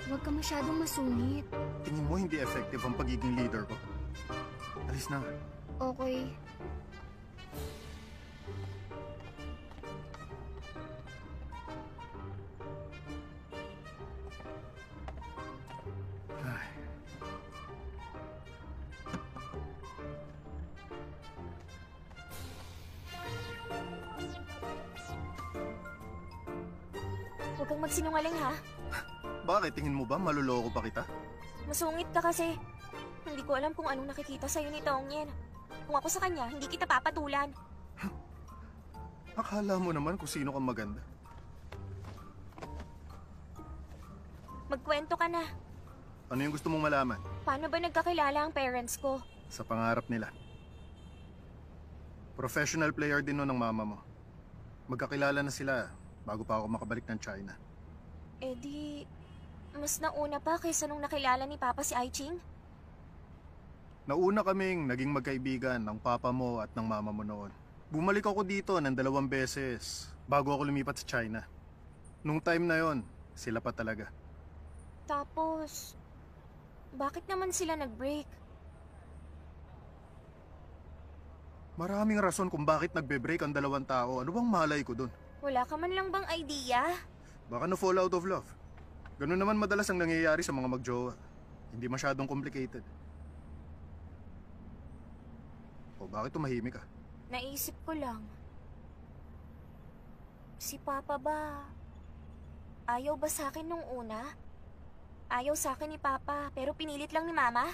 Huwag ka masyadong masungit. Tingin mo hindi effective ang pagiging leader ko? Alis na. Okay. Ay. Huwag kang magsinungaling ha. Bakit? Tingin mo ba maluloko pa kita? Masungit ka kasi. Hindi ko alam kung anong nakikita sa'yo ni Tongyen. Kung ako sa kanya, hindi kita papatulan. Akala mo naman kung sino kang maganda. Magkwento ka na. Ano yung gusto mong malaman? Paano ba nagkakilala ang parents ko? Sa pangarap nila. Professional player din nun ng mama mo. Magkakilala na sila bago pa ako makabalik ng China. Eh di, mas nauna pa kaysa nung nakilala ni Papa si Aiching? Nauna kaming naging magkaibigan ng papa mo at ng mama mo noon. Bumalik ako dito ng 2 beses bago ako lumipat sa China. Nung time na yon, sila pa talaga. Tapos, bakit naman sila nag-break? Maraming rason kung bakit nagbe-break ang 2 tao. Ano bang malay ko dun? Wala ka man lang bang idea? Baka na-fall out of love. Ganun naman madalas ang nangyayari sa mga magjowa. Hindi masyadong complicated. O bakit tumahimik ka? Naisip ko lang. Si Papa ba? Ayaw ba sa akin nung una? Ayaw sa akin ni Papa, pero pinilit lang ni Mama?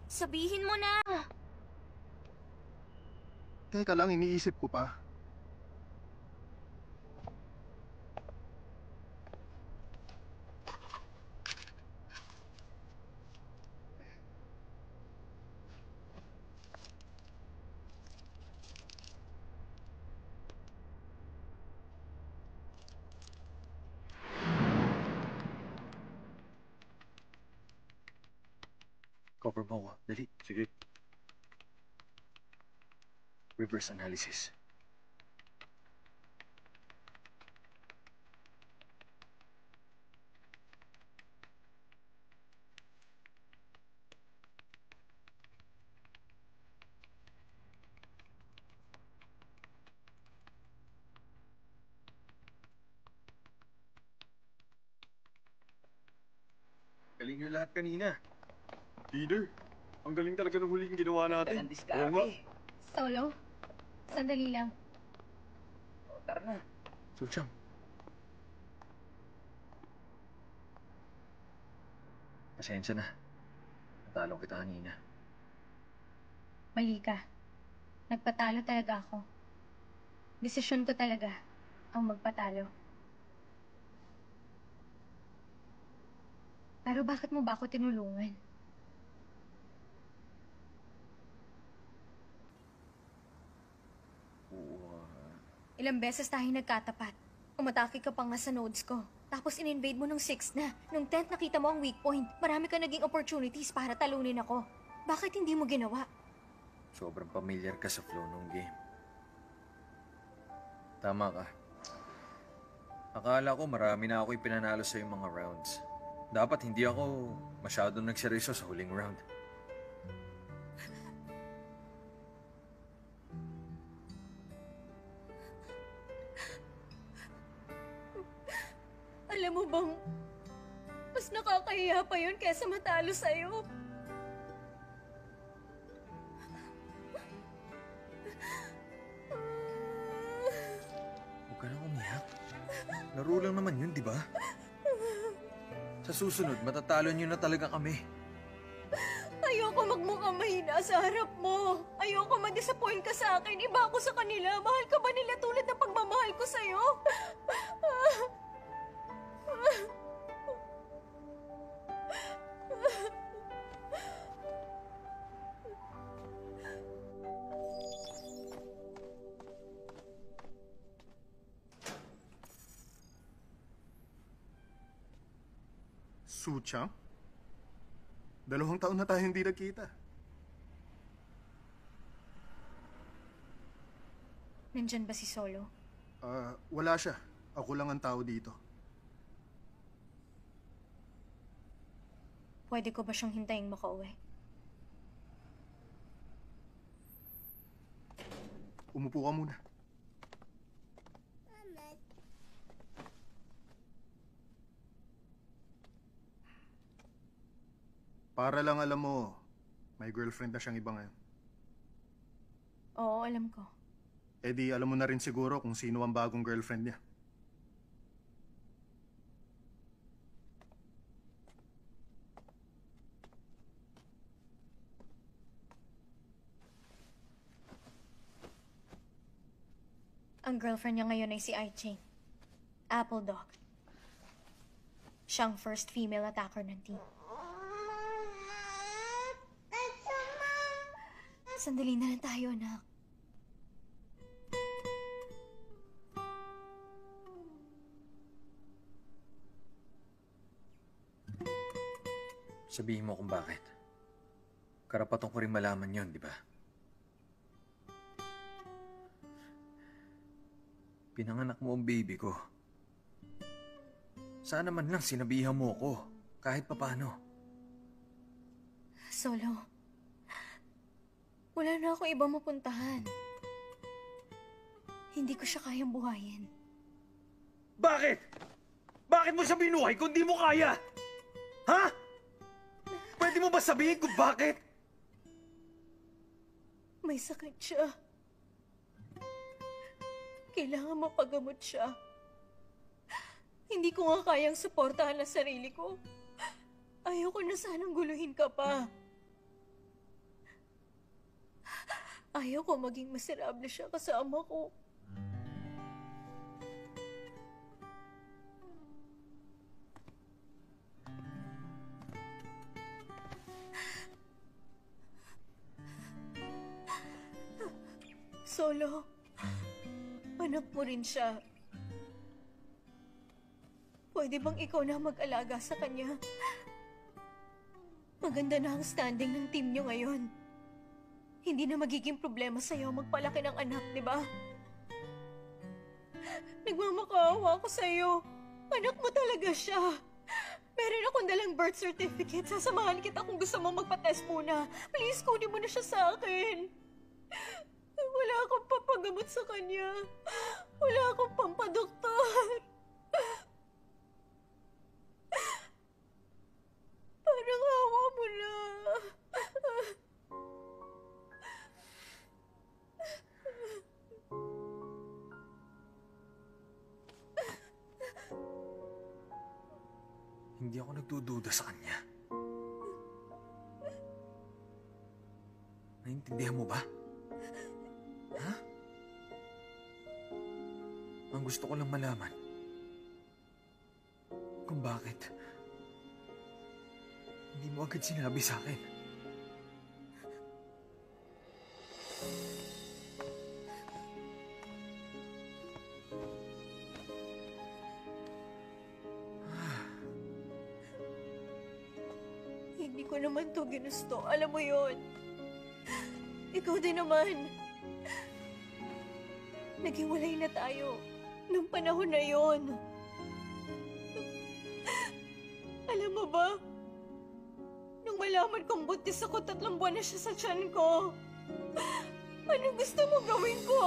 Sabihin mo na! Teka lang, iniisip ko pa. Cover mo ako. Dali. Sige. Reverse analysis. Galing yung lahat kanina. Leader, ang galing talaga ng huling ginawa natin. Ang diskarte. Oo nga. Solo? Sandali lang. O, tara na. Suchang. Pasensya na. Natalong kita kanina. Mali ka. Nagpatalo talaga ako. Desisyon ko talaga ang magpatalo. Pero bakit mo ba ako tinulungan? Ilang beses tayong nagkatapat. Umatake ka pa nga sa nodes ko. Tapos in-invade mo nung 6th na. Nung 10th nakita mo ang weak point. Marami ka naging opportunities para talunin ako. Bakit hindi mo ginawa? Sobrang familiar ka sa flow ng game. Tama ka. Akala ko marami na ako ipinanalo sa yung mga rounds. Dapat hindi ako masyadong nagseryoso sa huling round. Alam mo bang, mas nakakahiya pa yun kesa matalo sa'yo. Huwag ka nang umiyak. Laro lang naman yun, di ba? Sa susunod, matatalo niyo na talaga kami. Ayoko magmukhang mahina sa harap mo. Ayoko ma-disappoint ka sa akin. Iba ako sa kanila. Mahal ka ba nila tulad ng pagmamahal ko sa'yo? Suchang? 2 taon na tayo hindi nagkita. Nandyan ba si Solo? Wala siya. Ako lang ang tao dito. Pwede ko ba siyang hintayin makauwi? Umupo ka muna. Para lang alam mo, may girlfriend na siyang iba ngayon. Oo, alam ko. Eh di alam mo na rin siguro kung sino ang bagong girlfriend niya. Ang girlfriend niya ngayon ay si Ai-Ching. Apple Dog. Siyang first female attacker ng team. Sandali na lang tayo, anak. Sabihin mo kung bakit. Karapatan ko rin malaman yon, di ba? Pinanganak mo ang baby ko. Sana man lang sinabihan mo ko, kahit papano. Solo, wala na akong ibang mapuntahan. Hindi ko siya kayang buhayin. Bakit? Bakit mo siya binuhay kung di mo kaya? Ha? Pwede mo ba sabihin kung bakit? May sakit siya. Kailangan mapagamot siya. Hindi ko nga kayang suportahan ang sarili ko. Ayoko na sanang guluhin ka pa. Ayaw ko maging miserable siya kasama ko. Solo, anak mo rin siya. Pwede bang ikaw na mag-alaga sa kanya? Maganda na ang standing ng team niyo ngayon. Hindi na magiging problema sa'yo magpalaki ng anak, di ba? Nagmamakaawa ako sa'yo. Anak mo talaga siya. Meron akong dalang birth certificate. Sasamahan kita kung gusto mo magpa-test muna. Please, kunin mo na siya sa akin. Wala akong papagamot sa kanya. Wala akong pampadoktor. Parang hawa mo na. Hindi ako nagdududa sa kanya. Naintindihan mo ba? Ha? Ang gusto ko lang malaman kung bakit hindi mo agad sinabi sa akin. Hindi ko naman to ginusto. Alam mo yon. Ikaw din naman. Naghiwalay na tayo nung panahon na yon. Alam mo ba? Nung malaman kong buntis ako, 3 buwan na siya sa tiyan ko. Anong gusto mo gawin ko?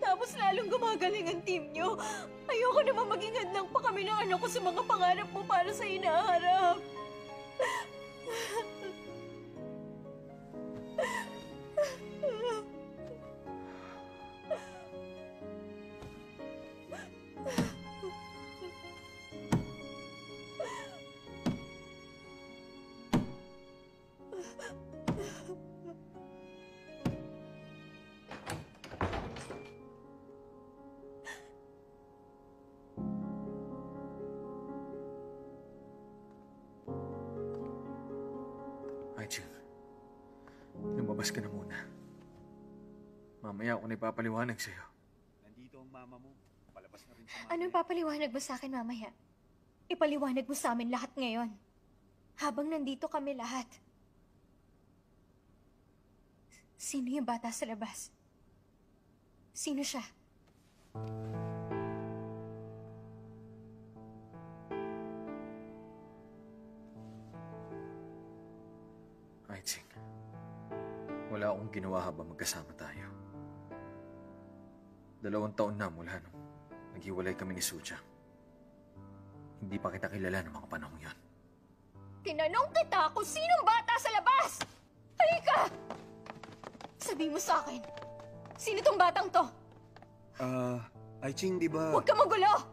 Tapos lalong gumagaling ang team niyo. Ayoko naman maging hadlang pa kami ng anak ko sa mga pangarap mo para sa hinaharap. Ai-Ching, lumabas ka na muna. Mamaya ako na ipapaliwanag sa'yo. Nandito ang mama mo. Palabas na rin sa mama. Anong papaliwanag mo sa akin mamaya? Ipaliwanag mo sa amin lahat ngayon. Habang nandito kami lahat. Sino yung bata sa labas? Sino siya? Aiching, wala akong ginawa habang magkasama tayo. 2 taon na mula nung naghiwalay kami ni Suja. Hindi pa kita kilala ng mga panahong yon. Tinanong kita kung sinong bata sa labas! Halika! Sabi mo sa akin, sino tong batang to? Aiching, di ba? Huwag ka magulo!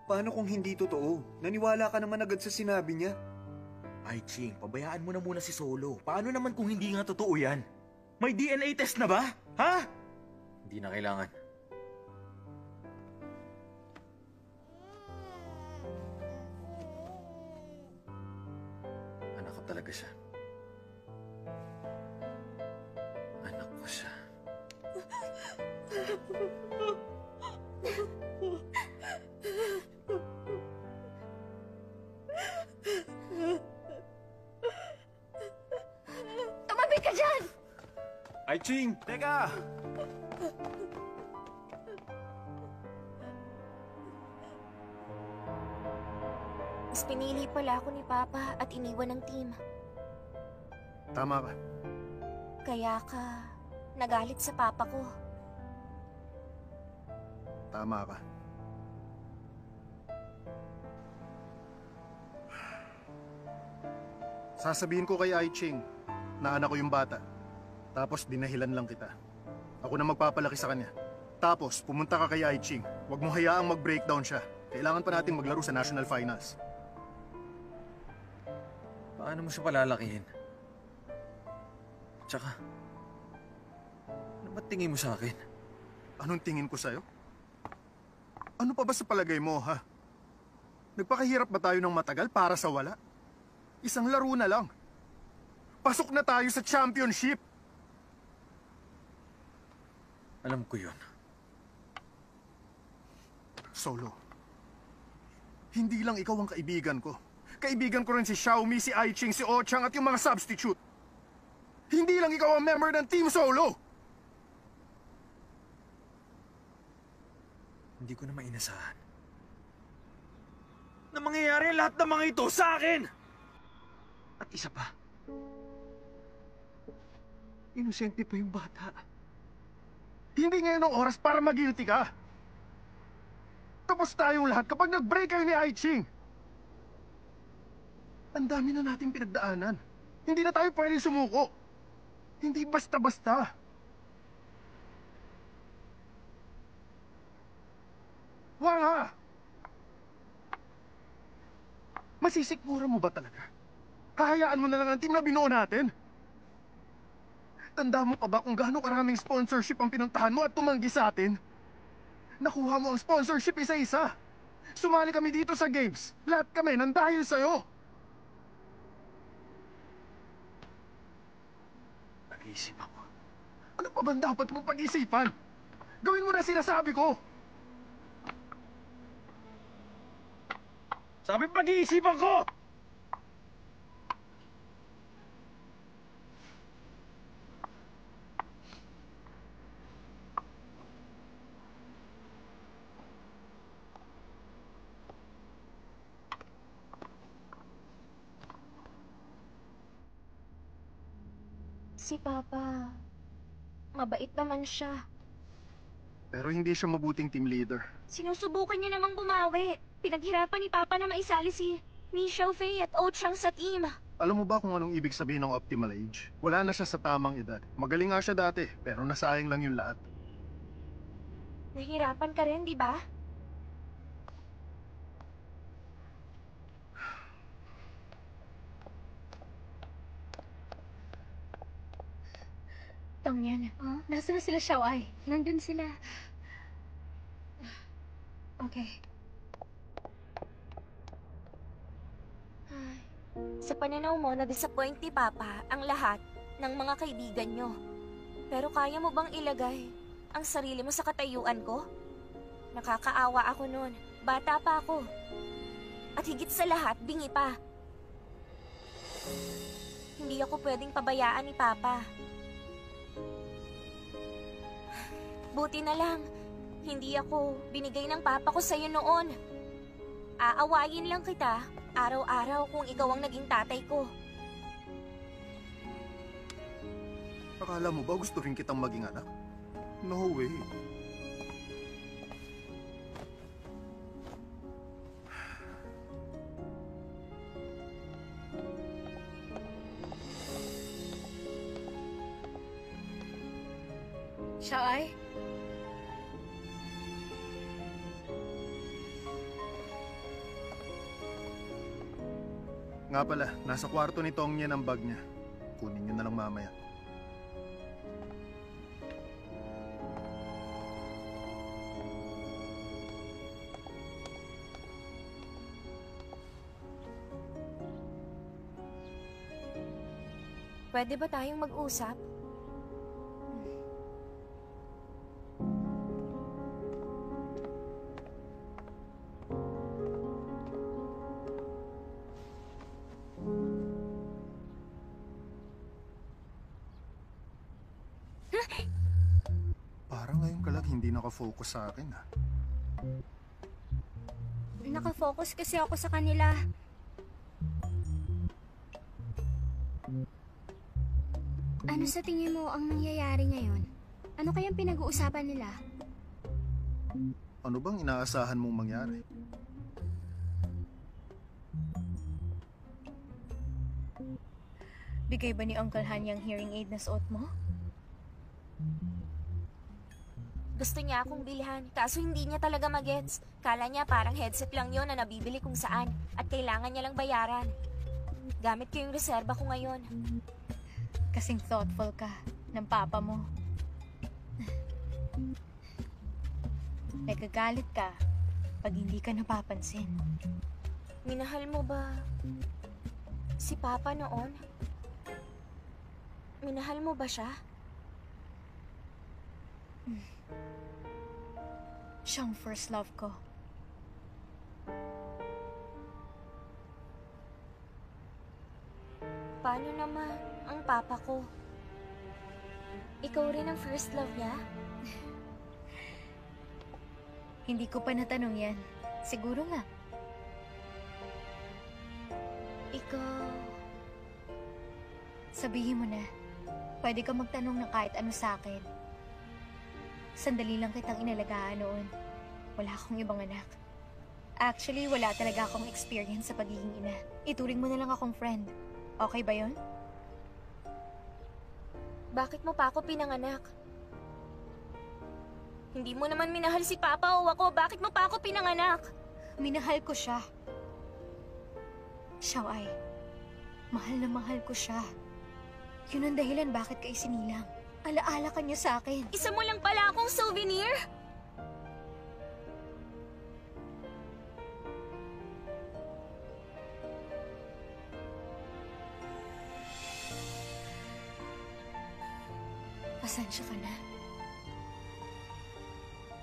Paano kung hindi totoo? Naniwala ka naman agad sa sinabi niya. Ay, Ching, pabayaan mo na muna si Solo. Paano naman kung hindi nga totoo yan? May DNA test na ba? Ha? Hindi na kailangan. Anak ko talaga siya. Anak ko siya. Tumabi ka dyan! Aiching! Teka! Mas pinili pala ako ni Papa at iniwan ng team. Tama ka. Kaya ka nagalit sa Papa ko. Tama ka. Sasabihin ko kay Aiching na anak ko yung bata. Tapos dinahilan lang kita. Ako na magpapalaki sa kanya. Tapos pumunta ka kay Aiching. Huwag mo hayaang mag-breakdown siya. Kailangan pa nating maglaro sa National Finals. Paano mo siya palalakihin? Tsaka, ano ba't tingin mo sa akin? Anong tingin ko sa'yo? Ano pa ba sa palagay mo, ha? Nagpakahirap ba tayo ng matagal para sa wala? Isang laro na lang. Pasok na tayo sa championship! Alam ko yun. Solo, hindi lang ikaw ang kaibigan ko. Kaibigan ko rin si Xiaomi, si Aiching, si Ochang at yung mga substitute. Hindi lang ikaw ang member ng Team Solo! Hindi ko na mainasahan. Na mangyayari lahat ng mga ito sa akin! At isa pa, inosente pa yung bata. Hindi ngayon ang oras para mag-guilty ka. Tapos tayong lahat kapag nag-break kayo ni Aiching. Ang dami na nating pinagdaanan. Hindi na tayo pwede sumuko. Hindi basta-basta. Wanga! Masisikmura mo ba talaga? Hahayaan mo na lang ang team na binuo natin? Tanda mo pa ba kung gaano karaming sponsorship ang pinuntahan mo at tumanggi sa atin? Nakuha mo ang sponsorship isa-isa. Sumali kami dito sa games. Lahat kami nang dahil sa'yo. Nag-iisip ako. Ano pa ba dapat mong pag-isipan? Gawin mo na sinasabi ko. Sabi pag-iisipan ko! Si Papa, mabait naman siya. Pero hindi siya mabuting team leader. Sinusubukan niya namang bumawi. Pinaghirapan ni Papa na maisali si Mi Xiaofei at Ochang sa team. Alam mo ba kung anong ibig sabihin ng optimal age? Wala na siya sa tamang edad. Magaling nga siya dati, pero nasayang lang yung lahat. Nahirapan ka rin, di ba? Tangyan, nasa na sila, Xiaoai? Nandun sila. Okay. Sa pananaw mo, na-disappoint ni Papa ang lahat ng mga kaibigan nyo. Pero kaya mo bang ilagay ang sarili mo sa katayuan ko? Nakakaawa ako noon. Bata pa ako. At higit sa lahat, bingi pa. Hindi ako pwedeng pabayaan ni Papa. Buti na lang, hindi ako binigay ng papa ko sa'yo noon. Aawayin lang kita araw-araw kung ikaw ang naging tatay ko. Akala mo ba gusto rin kitang maging anak? No way. Siya ay? Nga pala, nasa kwarto ni Tong yan ang bag niya. Kunin niyo na lang mamaya. Pwede ba tayong mag-usap? Parang ngayon ka lang hindi nakafocus sa akin ha. Nakafocus kasi ako sa kanila. Ano sa tingin mo ang nangyayari ngayon? Ano kayang pinag-uusapan nila? Ano bang inaasahan mong mangyari? Bigay ba ni Uncle Han yung hearing aid na suot mo? Gusto niya akong bilhan, kaso hindi niya talaga magets. Kala niya parang headset lang yon na nabibili kung saan at kailangan niya lang bayaran. Gamit ko yung reserba ko ngayon. Kasing thoughtful ka ng papa mo. Nagagalit ka pag hindi ka napapansin. Minahal mo ba si Papa noon? Minahal mo ba siya? Siyang first love ko. Paano naman ang papa ko? Ikaw rin ang first love niya? Hindi ko pa natanong yan. Siguro nga. Ikaw... Sabihin mo na. Pwede ka magtanong ng kahit ano sa akin. Sandali lang kitang inalagaan noon. Wala akong ibang anak. Actually, wala talaga akong experience sa pagiging ina. Ituring mo na lang akong friend. Okay ba yon? Bakit mo pa ako pinanganak? Hindi mo naman minahal si Papa o ako. Bakit mo pa ako pinanganak? Minahal ko siya. Siya ay. Mahal na mahal ko siya. Yun ang dahilan bakit ka isinilang. Alaala ka niya sa akin. Isa mo lang pala akong souvenir? Pasensya ka na.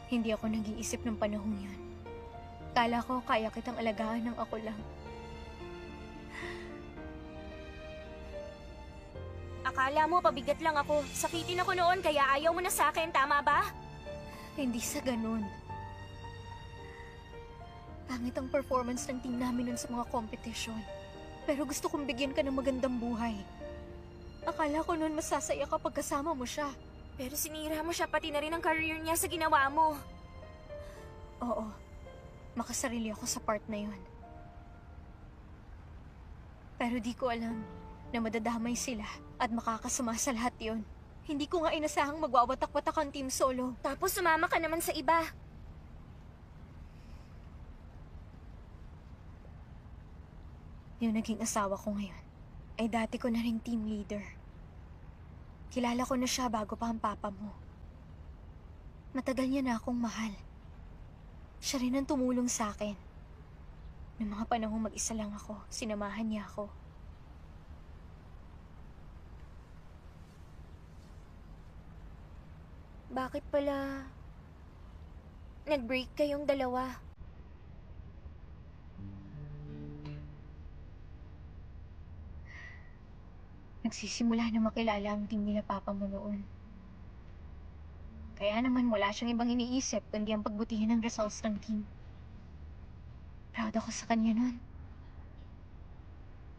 Hindi ako nag-iisip ng panahong yun. Kala ko kaya kitang alagaan ng ako lang. Akala mo pabigat lang ako. Sakitin ako noon kaya ayaw mo na sa akin, tama ba? Hindi sa ganun. Pangit ang performance ng team namin nun sa mga competition. Pero gusto kong bigyan ka ng magandang buhay. Akala ko noon masasaya kapag kasama mo siya. Pero sinira mo siya pati na rin ang career niya sa ginawa mo. Oo. Makasarili ako sa part na yun. Pero di ko alam na madadamay sila at makakasama sa lahat yun. Hindi ko nga inasahang magwawatak-watak ang Team Solo. Tapos sumama ka naman sa iba. Yung naging asawa ko ngayon ay dati ko na ring team leader. Kilala ko na siya bago pa ang papa mo. Matagal niya na akong mahal. Siya rin ang tumulong sa akin. Noong mga panahong mag-isa lang ako, sinamahan niya ako. Bakit pala nag-break kayong dalawa? Nagsisimula na makilala ang team nila papa mo noon. Kaya naman wala siyang ibang iniisip kundi ang pagbutihin ng results ng team. Proud ako sa kanya nun.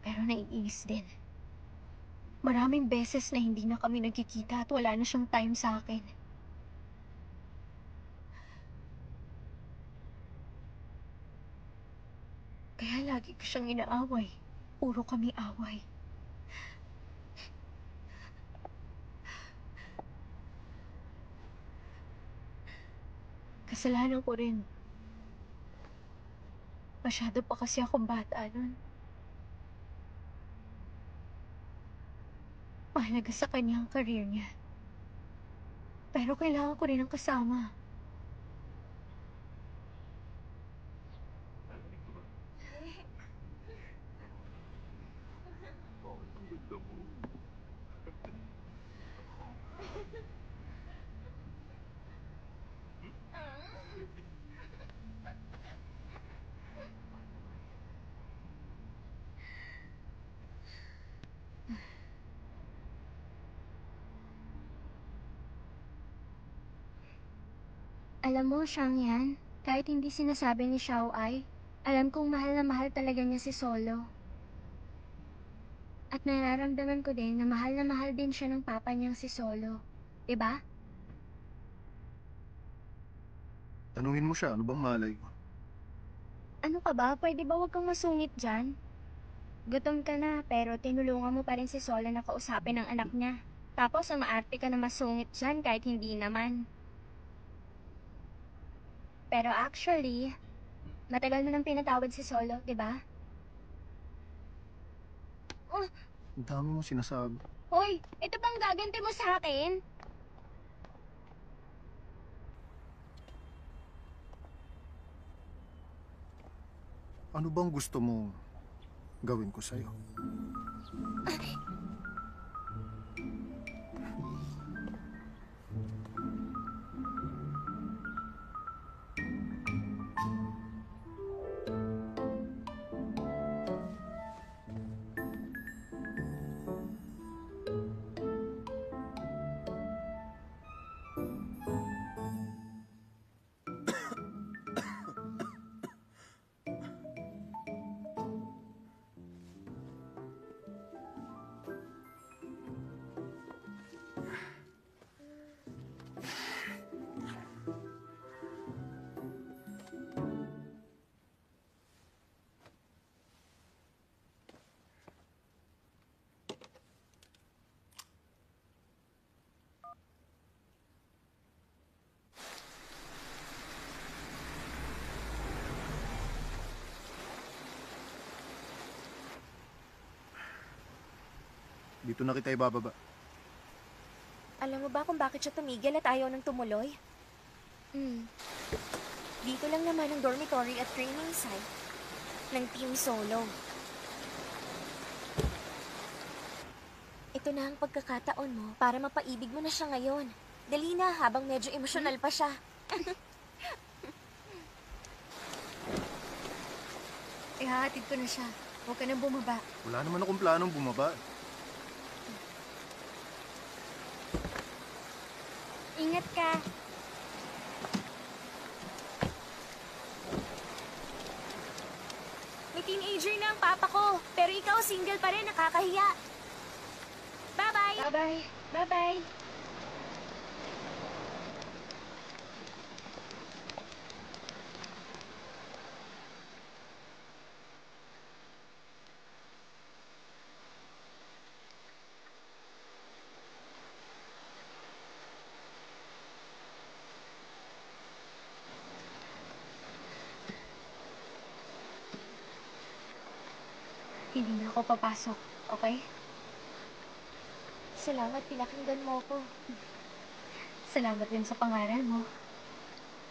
Pero naiinis din. Maraming beses na hindi na kami nagkikita at wala na siyang time sa akin. Kaya lagi ko siyang inaaway. Puro kami away. Kasalanan ko rin. Masyado pa kasi akong bata nun. Mahalaga sa kanya ang career niya. Pero kailangan ko rin ng kasama. Alam mo, Shangyan, kahit hindi sinasabi ni Xiao Ai, alam kong mahal na mahal talaga niya si Solo. At nararamdaman ko din na mahal din siya ng papa niyang si Solo. Diba? Tanungin mo siya, ano bang malay ko? Ano ka ba? Pwede ba wag kang masungit dyan? Gutom ka na, pero tinulungan mo pa rin si Solo na kausapin ang anak niya. Tapos, ang maarte ka na masungit dyan kahit hindi naman. Pero actually, matagal mo nang pinatawad si Solo, di ba? Ang dami mo sinasabi. Hoy, ito bang gaganti mo sa akin? Ano bang gusto mong gawin ko sa'yo? Dito na kita ibababa. Alam mo ba kung bakit siya tumigil at ayaw nang tumuloy? Dito lang naman ang dormitory at training site ng Team Solo. Ito na ang pagkakataon mo para mapaibig mo na siya ngayon. Dali na habang medyo emosyonal pa siya. Ihahatid ko na siya. Huwag ka nang bumaba. Wala naman akong planong bumaba. Ingat ka. May teenager na ang papa ko, pero ikaw single pa rin, nakakahiya. Bye-bye! Bye-bye. Bye-bye. Hindi na ako papasok, okay? Salamat, pinakinggan mo ko. Salamat din sa pangaral mo.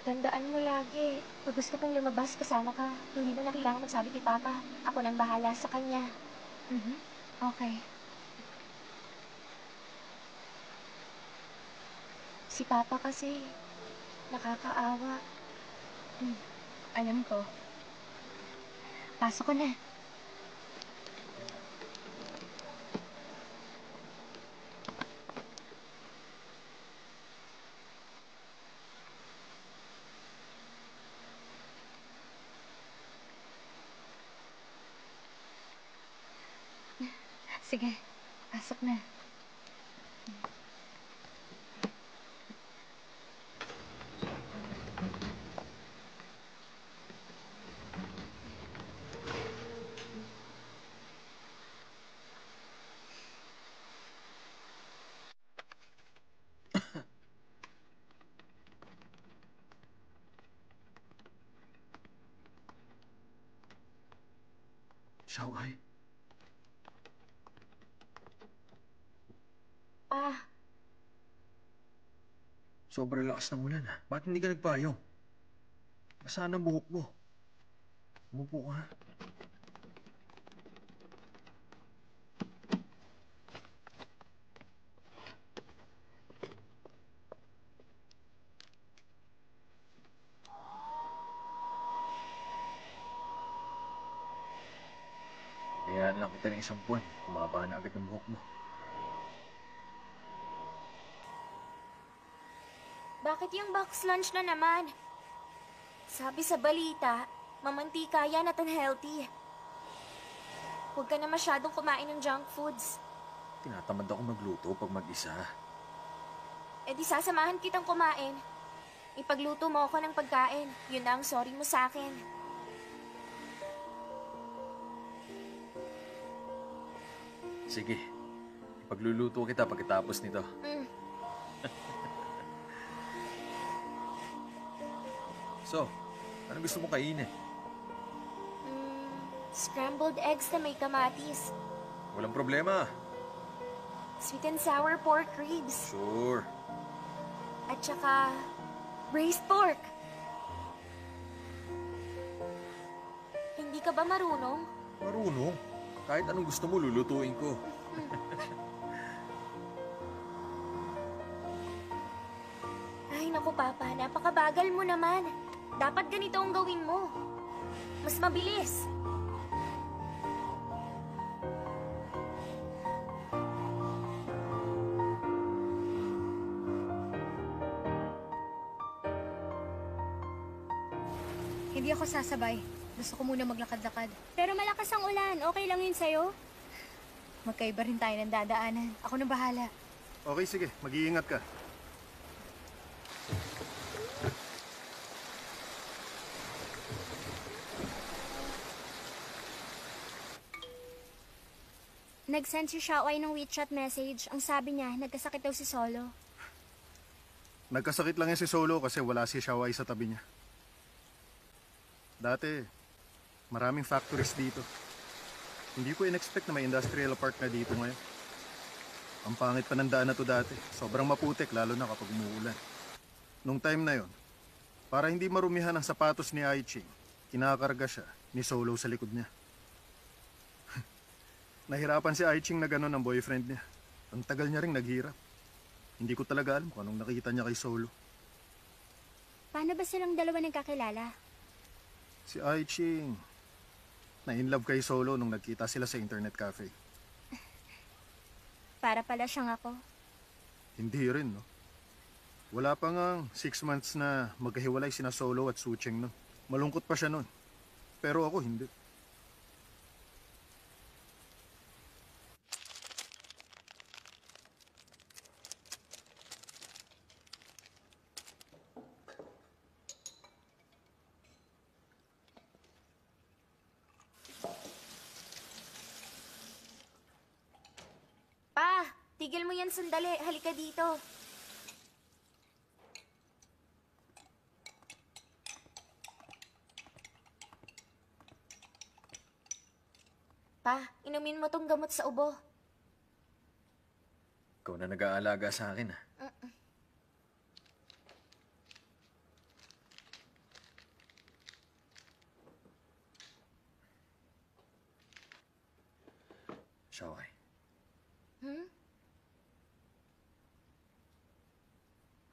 Tandaan mo lagi, pag gusto kong lumabas, kasama ka. Hindi mo na kailangan magsabi kay Papa. Ako nang bahala sa kanya. Okay. Si Papa kasi, nakakaawa. Alam ko. Pasok ko na. Sige, pasok na. Xiaoai, Ah, sobrang lakas ng ulan ah. Bakit hindi ka nagpayong? Basa na buhok mo. Umupo ka. Hayaan lang kita ng isang buwan. Kumaba na agad ang buhok mo. bakit yung box lunch na naman? Sabi sa balita, mamantika yan at unhealthy. Huwag ka na masyadong kumain ng junk foods. Tinatamad ako magluto pag mag-isa. E di sasamahan kitang kumain. Ipagluto mo ako ng pagkain. Yun na ang sorry mo sa akin. Sige, ipagluluto kita pagkatapos nito. So, ano gusto mo kainin? Scrambled eggs na may kamatis. Walang problema. Sweet and sour pork ribs. Sure. At saka, braised pork. Hindi ka ba marunong? Marunong. Kahit anong gusto mo, lulutuin ko. Ay, naku Papa, napakabagal mo naman. Dapat ganito ang gawin mo. Mas mabilis. Hindi ako sasabay. Gusto ko muna maglakad-lakad. Pero malakas ang ulan. Okay lang yun sa'yo? Magkaiba rin tayo ng dadaanan. Ako na bahala. Okay, sige. Mag-iingat ka. Nag-send si Xiaoai ng WeChat message. Ang sabi niya, nagkasakit daw si Solo. Nagkasakit lang yan si Solo kasi wala si Xiaoai sa tabi niya. Dati, maraming factories dito. Hindi ko in-expect na may industrial park na dito ngayon. Ang pangit pa ng daan na to dati. Sobrang maputik, lalo na kapag umuulan. Nung time na yon, para hindi marumihan ang sapatos ni Aiching, kinakarga siya ni Solo sa likod niya. Nahirapan si Aiching na gano'n ang boyfriend niya. Ang tagal niya ring naghirap. Hindi ko talaga alam kung anong nakita niya kay Solo. Paano ba silang dalawa nagkakilala? Si Aiching, na-inlove kay Solo nung nagkita sila sa internet cafe. Para pala siyang ako. Hindi rin, no? Wala pa nga 6 months na magkahiwalay sina Solo at Sucheng nun. Malungkot pa siya nun. Pero ako hindi. Pa, tigil mo yan sandali. Halika dito. Pa, inumin mo tong gamot sa ubo. Ikaw na nag-aalaga sa akin ah. Xiaoai,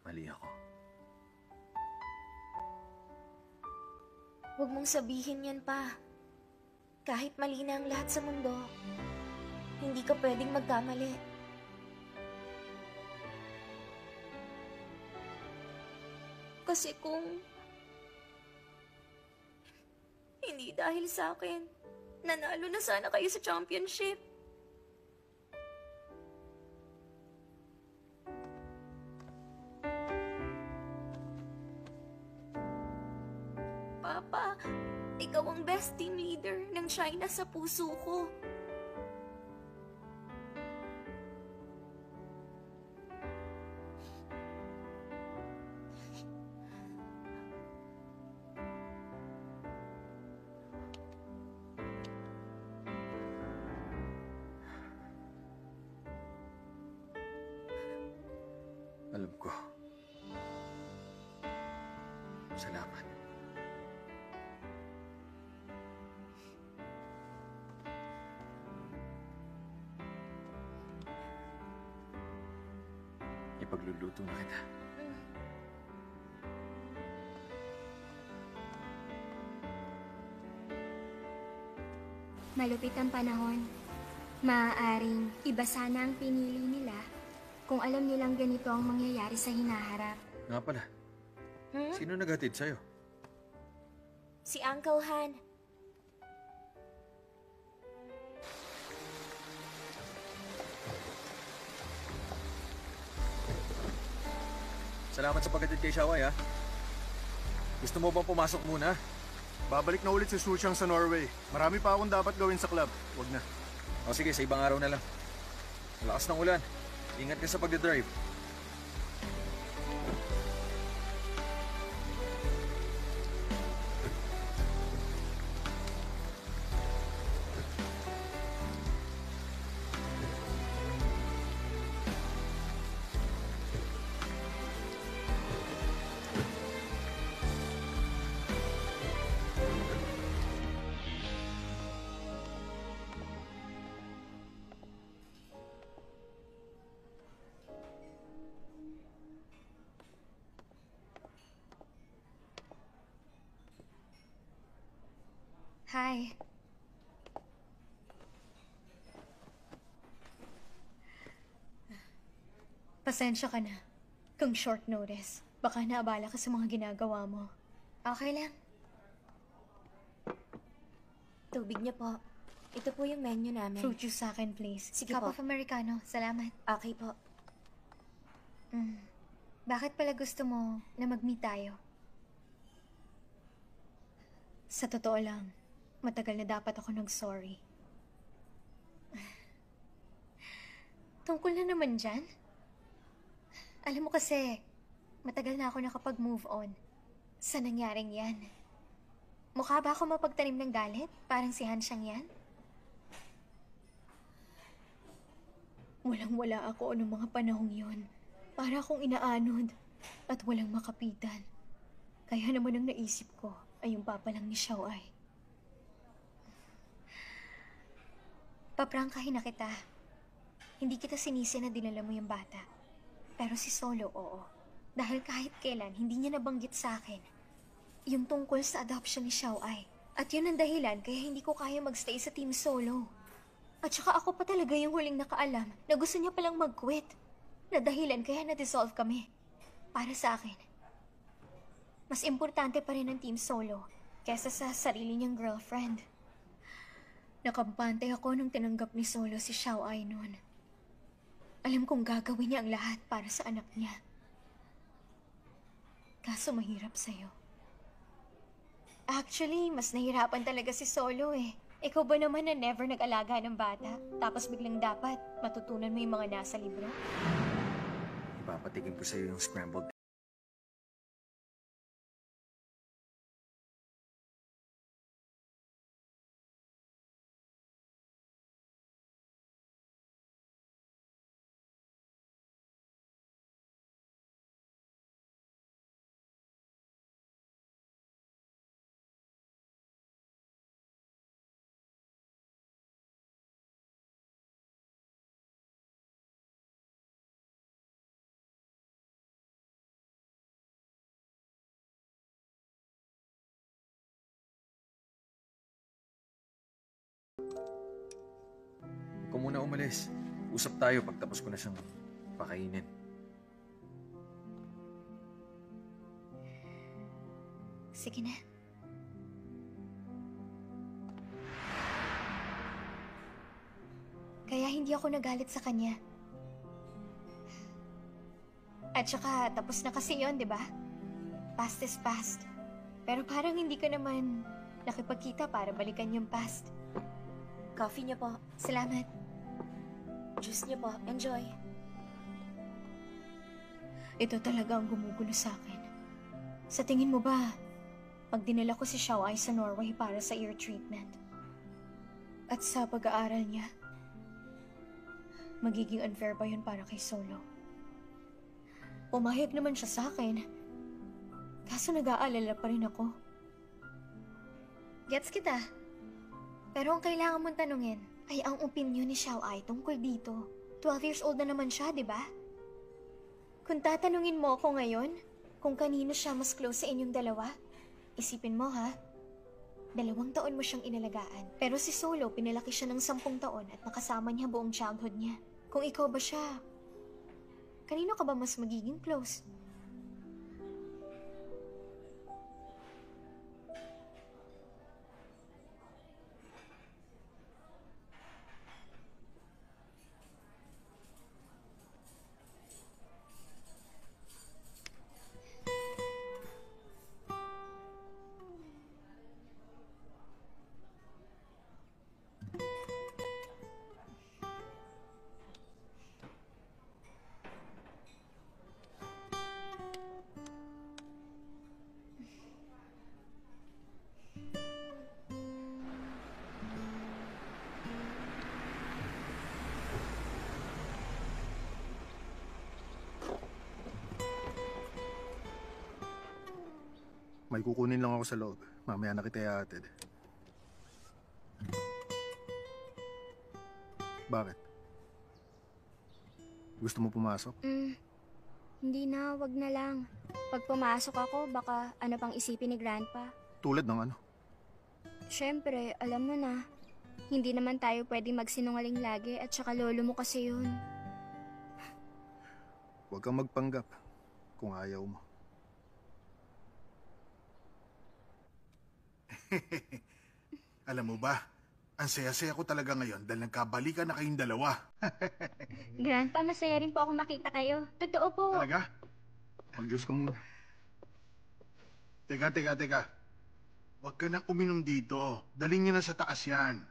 mali ako. Huwag mong sabihin yan pa. Kahit mali na ang lahat sa mundo, hindi ka pwedeng magkamali. Kasi kung hindi dahil sa akin, nanalo na sana kayo sa championship. Papa. Ikaw ang best team leader ng China sa puso ko. Alam ko. Salamat. Ipagluluto na kita. Malupit ang panahon. Maaaring iba sana ang pinili nila kung alam nilang ganito ang mangyayari sa hinaharap. Nga pala, sino naghatid sa'yo? Si Uncle Han. Salamat sa paghatid kay Shawai, ha? Gusto mo bang pumasok muna? Babalik na ulit si Sushang sa Norway. Marami pa akong dapat gawin sa club. Huwag na. O sige, sa ibang araw na lang. Malakas ng ulan. Ingat ka sa pagdadrive. Hi. Pasensya ka na. Kung short notice, baka naabala ka sa mga ginagawa mo. Okay lang. Tubig niyo po. Ito po yung menu namin. Fruit juice sa akin, please. Sige Cup po. of Americano. Salamat. Okay po. Bakit pala gusto mo na mag-meet tayo? Sa totoo lang, matagal na dapat ako nag-sorry. Tungkol na naman dyan. Alam mo kasi, matagal na ako nakapag-move on sa nangyaring yan. Mukha ba ako mapagtanim ng galit? Parang si Hansyang yan? Walang-wala ako noong mga panahong yon. Para akong inaanod at walang makapitan. Kaya naman ang naisip ko ay yung papa lang ni Xiao Ai. Paprangkahin na kita. Hindi kita sinisi na dinala mo yung bata. Pero si Solo, oo. Dahil kahit kailan, hindi niya nabanggit sa akin yung tungkol sa adoption ni Xiao Ai. At yun ang dahilan kaya hindi ko kaya magstay sa Team Solo. At saka ako pa talaga yung huling nakaalam na gusto niya palang mag-quit. Na dahilan kaya na-dissolve kami. Para sa akin, mas importante pa rin ang Team Solo kesa sa sarili niyang girlfriend. Nakampante ako nung tinanggap ni Solo si Xiao Ai noon. Alam kong gagawin niya ang lahat para sa anak niya. Kaso mahirap sa'yo. Actually, mas nahirapan talaga si Solo eh. Ikaw ba naman na never nag-alaga ng bata, tapos biglang dapat matutunan mo yung mga nasa libro? Ipapatikim ko sa'yo yung scrambled. Huwag ka muna umalis. Usap tayo pagtapos ko na siyang pakainin. Sige na. Kaya hindi ako nagalit sa kanya. At saka, tapos na kasi yon, di ba? Past is past. Pero parang hindi ka naman nakipagkita para balikan yung past. Coffee niyo po. Salamat. Juice niyo po. Enjoy. Ito talaga ang gumugulo sa akin. Sa tingin mo ba, pag dinala ko si Xiao Ai sa Norway para sa ear treatment at sa pag-aaral niya, magiging unfair ba yun para kay Solo? Pumayag naman siya sa akin, kaso nag-aalala pa rin ako. Gets kita. Pero ang kailangan mong tanungin ay ang opinyon ni Xiao Ai tungkol dito. 12 years old na naman siya, di ba? Kung tatanungin mo ako ngayon, kung kanino siya mas close sa inyong dalawa, isipin mo ha, 2 taon mo siyang inalagaan. Pero si Solo, pinalaki siya ng 10 taon at nakasama niya buong childhood niya. Kung ikaw ba siya, kanino ka ba mas magiging close? May kukunin lang ako sa loob. Mamaya na kita ihatid. Bakit? Gusto mo pumasok? Hindi na, wag na lang. Pag pumasok ako, baka ano pang isipin ni Grandpa. Tulad ng ano? Siyempre, alam mo na, hindi naman tayo pwede magsinungaling lagi at saka lolo mo kasi yun. Huwag kang magpanggap kung ayaw mo. Alam mo ba, ang saya-saya ko talaga ngayon dahil nagkabalikan na kayong dalawa. Grandpa, masaya rin po ako makita kayo. Totoo po. Talaga? Mag-Diyos ka muna. Teka. Huwag ka nang uminom dito. Daling niyo na sa taas yan.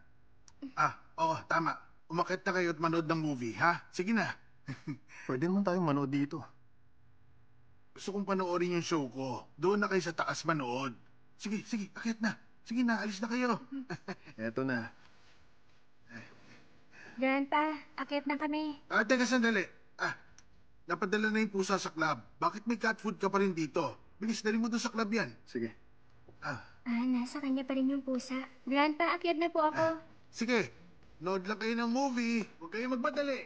Oo, tama. Umakyat na kayo at manood ng movie, ha? Sige na. Pwede naman tayong manood dito. Gusto kong panoorin yung show ko. Doon na kayo sa taas manood. Sige, akyat na. Sige na, alis na kayo. Eto na. Grandpa, akit na kami. Teka sandali. Napadala na yung pusa sa club. Bakit may cat food ka pa rin dito? Bilis, dali mo doon sa club yan. Sige. Nasa kanya pa rin yung pusa. Grandpa, akyat na po ako. Sige, nood lang kayo ng movie. Huwag kayo magmadali.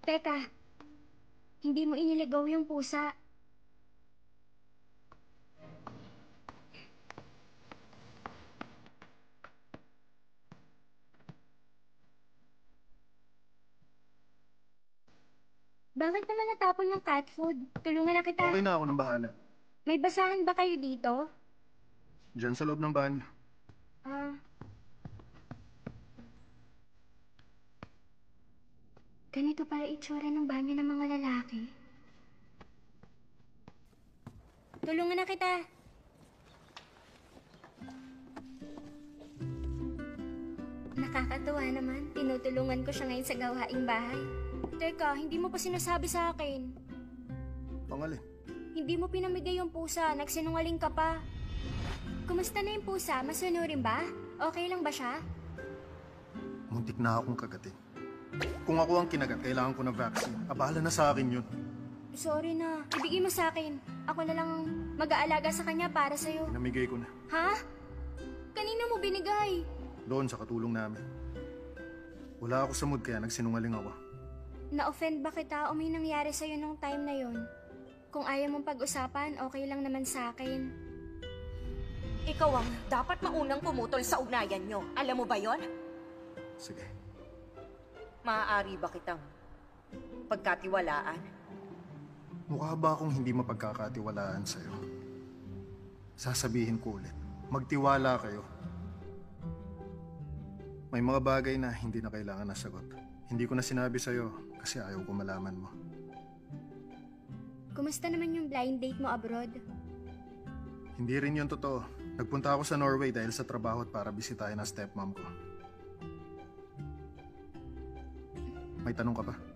Teka, hindi mo iniligaw yung pusa. Bakit naman natapon yung cat food? Tulungan na kita. Okay na ako ng bahala. May basahan ba kayo dito? Diyan sa loob ng bahay. Ganito pala itsura ng banyo ng mga lalaki. Tulungan na kita. Nakakatuwa naman. Tinutulungan ko siya ngayon sa gawaing bahay. Teka, hindi mo pa sinasabi sa akin. Pangalin. Hindi mo pinamigay yung pusa. Nagsinungaling ka pa. Kumusta na yung pusa? Masunurin ba? Okay lang ba siya? Muntik na akong kagatin. Kung ako ang kinagat, kailangan ko ng vaccine. Abala na sa akin yun. Sorry na. Ibigay mo sa akin. Ako na lang mag-aalaga sa kanya para sa'yo. Pinamigay ko na. Ha? Kanino mo binigay? Doon sa katulong namin. Wala ako sa mood kaya nagsinungaling ako. Na-offend ba kita o may nangyari sa'yo nung time na yon? Kung ayaw mong pag-usapan, okay lang naman sa akin. Ikaw ang dapat maunang pumutol sa ugnayan nyo. Alam mo ba yon? Sige. Maaari ba kitang pagkatiwalaan? Mukha ba akong hindi mapagkakatiwalaan sa'yo? Sasabihin ko ulit, magtiwala kayo. May mga bagay na hindi na kailangan na sagot. Hindi ko na sinabi sa'yo kasi ayaw ko malaman mo. Kumusta naman yung blind date mo abroad? Hindi rin yun totoo. Nagpunta ako sa Norway dahil sa trabaho at para bisitahin ang stepmom ko. May tanong ka pa?